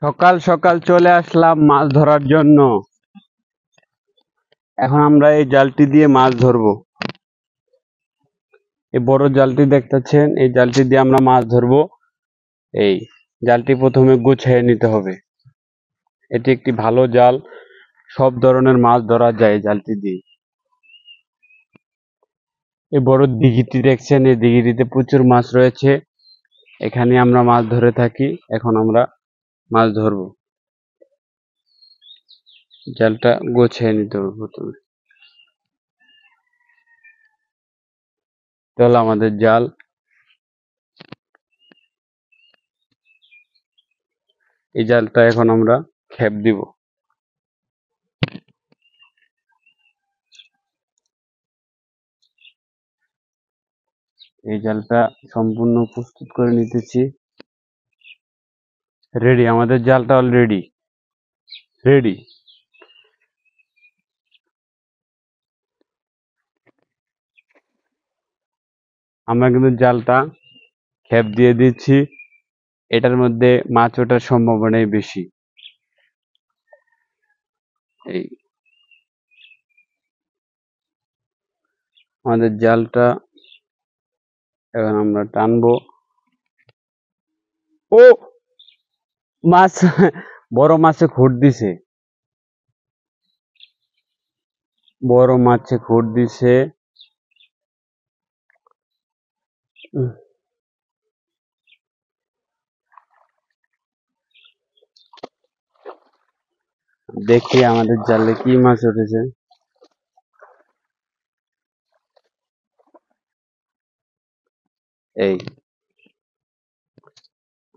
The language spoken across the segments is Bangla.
সকাল সকাল চলে আসলাম মাছ ধরার জন্য। এখন আমরা এই জালটি দিয়ে মাছ ধরবো। এই বড় জালটি দেখতেছেন, এই জালটি দিয়ে আমরা মাছ ধরবো। এই জালটি প্রথমে গুছিয়ে নিতে হবে। এটি একটি ভালো জাল, সব ধরনের মাছ ধরা যায় এই জালটি দিয়ে। এই বড় দিঘিটি দেখছেন, এই দিঘিটিতে প্রচুর মাছ রয়েছে। এখানে আমরা মাছ ধরে থাকি। এখন আমরা মাছ ধরবো। জালটা গুছিয়ে নিতে হবে প্রথমে। তাহলে আমাদের জাল, এই জালটা এখন আমরা খেপ দিব। এই জালটা সম্পূর্ণ প্রস্তুত করে নিতেছি। রেডি, আমাদের জালটা অলরেডি রেডি। আমরা কিন্তু জালটা খেপ দিয়ে দিচ্ছি। এটার মধ্যে মাছ ওঠার সম্ভাবনাই বেশি। এই আমাদের জালটা এখন আমরা টানবো। ও মাছ, বড় মাছে খুঁট দিছে, বড় মাছে খুঁট দিছে। উম, দেখি আমাদের জালে কি মাছ উঠেছে। এই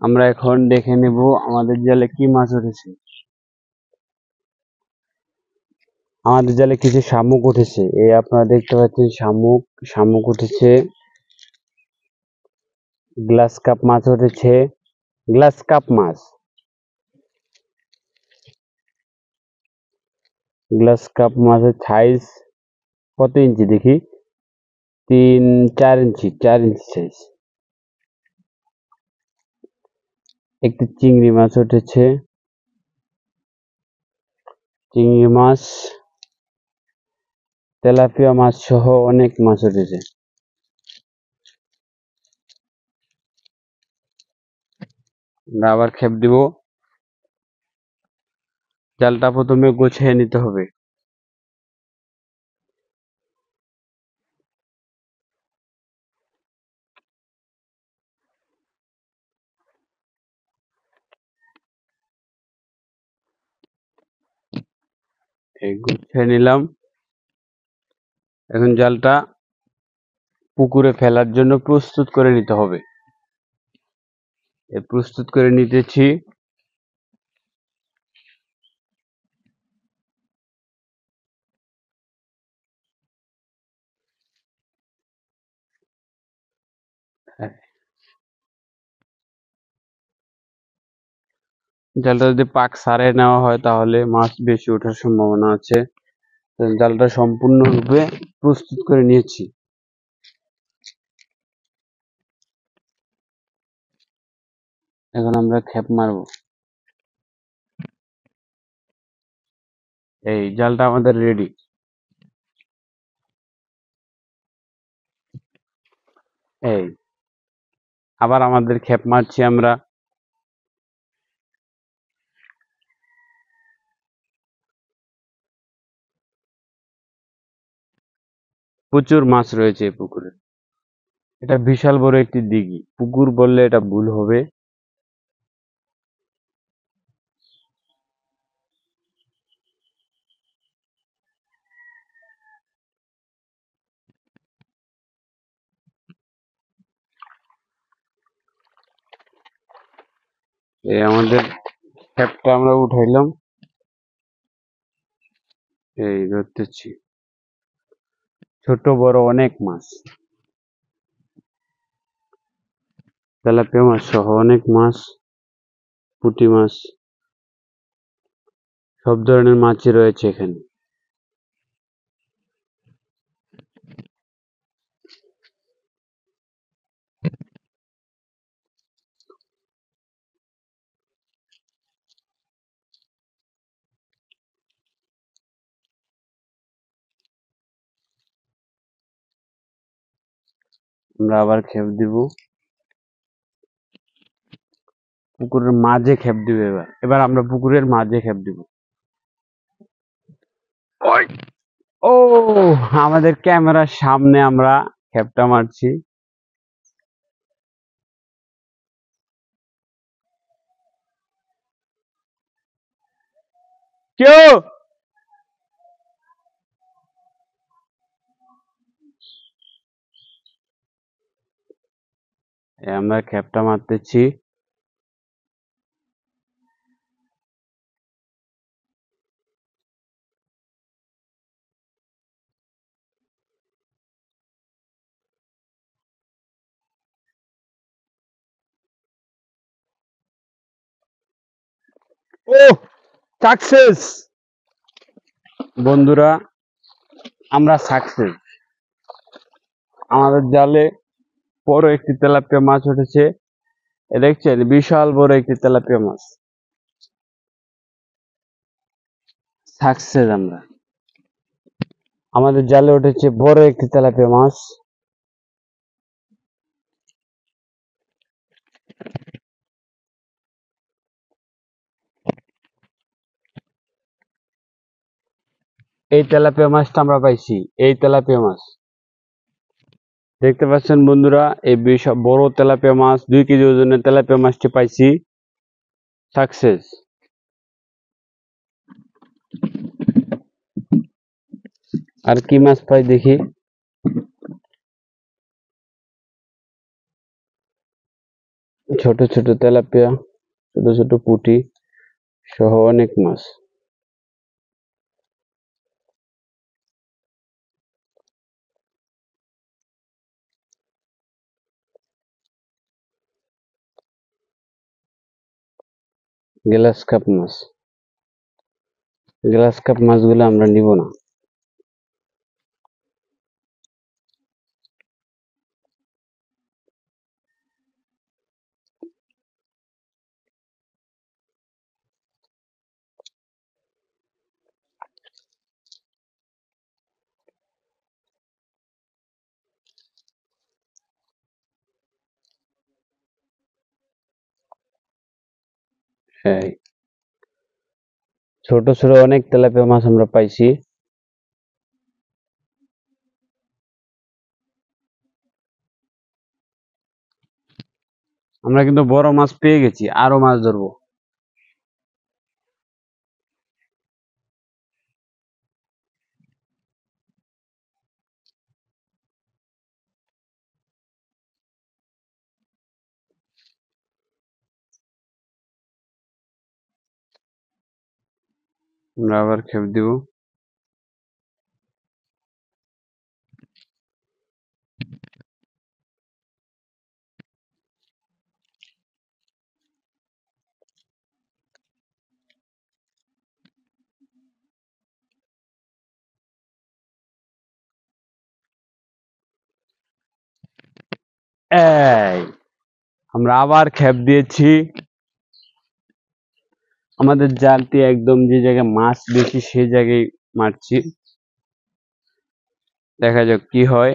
আমরা এখন দেখে নেব আমাদের জালে কি মাছ উঠেছে। আমাদের জালে কিছু শামুক উঠেছে, এই আপনারা দেখতে পাচ্ছেন শামুক, শামুক উঠেছে। গ্লাস কাপ মাছ উঠেছে, গ্লাস কাপ মাছ, গ্লাস কাপ মাছের সাইজ কত ইঞ্চি দেখি, 3-4 ইঞ্চি, 4 ইঞ্চি সাইজ। একটি চিংড়ি মাছ উঠেছে, চিংড়ি মাছ, তেলাপিয়া মাছ সহ অনেক মাছ উঠেছে। আমরা আবার খেপ দিব। জালটা প্রথমে গুছিয়ে নিতে হবে। এই গুছিয়ে নিলাম। এখন জালটা পুকুরে ফেলার জন্য প্রস্তুত করে নিতে হবে। প্রস্তুত করে নিতেছি। জালটা যদি পাক সারে নেওয়া হয় তাহলে মাছ বেশি ওঠার সম্ভাবনা আছে। জালটা সম্পূর্ণরূপে প্রস্তুত করে নিয়েছি। এখন আমরা খেপ মারবো। এই জালটা আমাদের রেডি। এই আবার আমাদের খেপ মারছি আমরা। প্রচুর মাছ রয়েছে এই পুকুরে। এটা বিশাল বড় একটি দিঘি, পুকুর বললে এটা ভুল হবে। এই আমাদের খেপটা আমরা উঠাইলাম। এই ধরতেছি, ছোট বড় অনেক মাছ, তেলাপিয়া মাছ সহ অনেক মাছ, পুঁটি মাছ, সব ধরনের মাছই রয়েছে এখানে। আমরা আবার খেপ দিব, পুকুরের মাঝে খেপ দিব। এবার এবার আমরা পুকুরের মাঝে খেপ দিব। ওই! ও, আমাদের ক্যামেরার সামনে আমরা খেপটা মারছি। কেউ আমরা খেপটা মারতেছি। ও, সাকসেস বন্ধুরা, আমরা সাকসেস। আমাদের জালে বড় একটি তেলাপিয়া মাছ উঠেছে। দেখছেন, বিশাল বড় একটি তেলাপিয়া মাছ। সাকসেস আমরা, আমাদের জালে উঠেছে বড় একটি তেলাপিয়া মাছ। এই তেলাপিয়া মাছটা আমরা পাইছি। এই তেলাপিয়া মাছ দেখতে পাচ্ছেন বন্ধুরা, এই বিশাল বড় তেলাপিয়া মাছ, 2 কেজি ওজনের তেলাপিয়া মাছটি পাইছি। সাকসেস। আর কি মাছ পাই দেখি। ছোট ছোট তেলাপিয়া, ছোট ছোট পুঁটি সহ অনেক মাছ। গ্লাস কাপ মাছ, গ্লাস কাপ মাছগুলো আমরা নিব না। হ্যাঁ, ছোট ছোট অনেক তেলাপিয়া মাছ আমরা পাইছি। আমরা কিন্তু বড় মাছ পেয়ে গেছি, আরো মাছ ধরবো। আমরা আবার খেপ দিব। এই, আমরা আবার খেপ দিয়েছি। আমাদের জালটি একদম যে জায়গায় মাছ বেশি সেই জায়গায় মারছি। দেখা যাক কি হয়।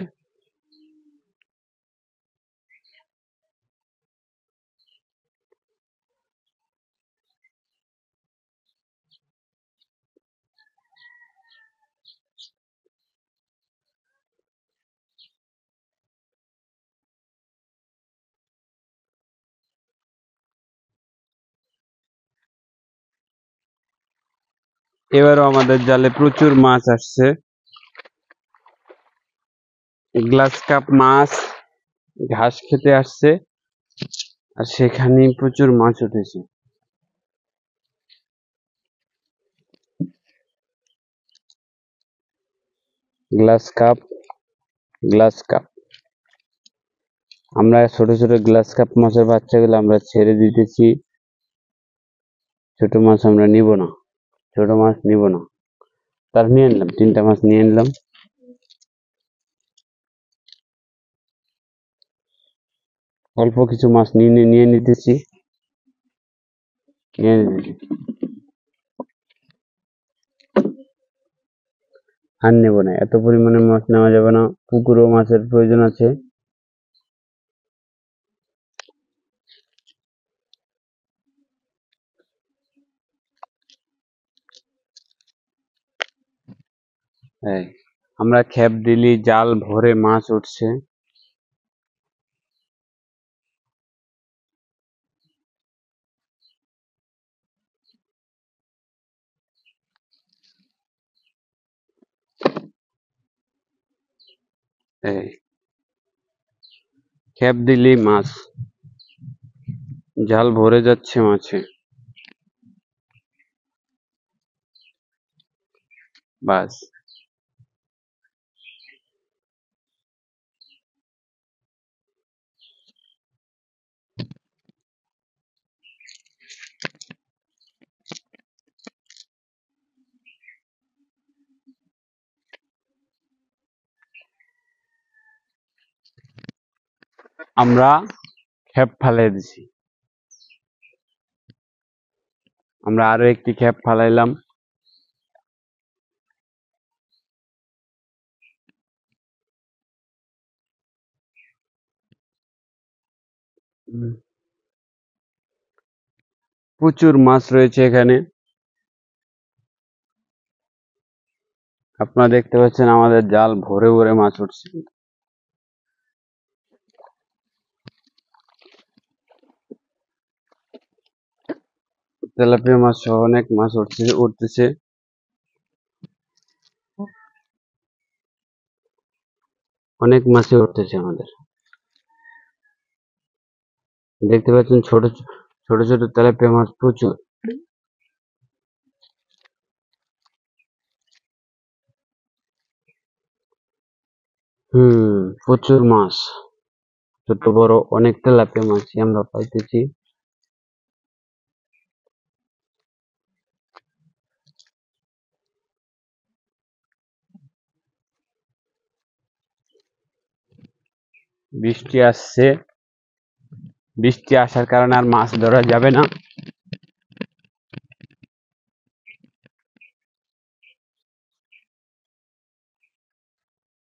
এবারও আমাদের জালে প্রচুর মাছ আসছে। গ্লাস কাপ মাছ ঘাস খেতে আসছে, আর সেখানেই প্রচুর মাছ উঠেছে। Glass cup, glass cup. আমরা ছোট ছোট গ্লাস কাপ মাছের বাচ্চাগুলো আমরা ছেড়ে দিতেছি। ছোট মাছ আমরা নিব না, ছোট মাছ নিব না। তার নিয়ে নিলাম, 3টা মাছ নিয়ে নিলাম। অল্প কিছু মাছ নিয়ে নিতেছি, নিয়ে নিতেছি। আর নেব না, এত পরিমাণে মাছ নেওয়া যাবে না, পুকুরেও মাছের প্রয়োজন আছে। এই আমরা খেপ দিলি জাল ভরে মাছ উঠছে। এই খেপ দিলি মাছ, জাল ভরে যাচ্ছে মাছে। বাস, আমরা খেপ ফালাই দিছি। আমরা আরো একটি খেপ ফালাইলাম। প্রচুর মাছ রয়েছে এখানে। আপনারা দেখতে পাচ্ছেন আমাদের জাল ভরে ভরে মাছ উঠছে। তেলাপিয়া মাছ সহ অনেক মাছ উঠতেছে। অনেক মাছই উঠতেছে আমাদের। দেখতে পাচ্ছেন ছোট ছোট ছোট তেলাপিয়া মাছ প্রচুর। প্রচুর মাছ, ছোট বড় অনেক তেলাপিয়া মাছই আমরা পাইতেছি। বৃষ্টি আসছে, বৃষ্টি আসার কারণে আর মাছ ধরা যাবে না।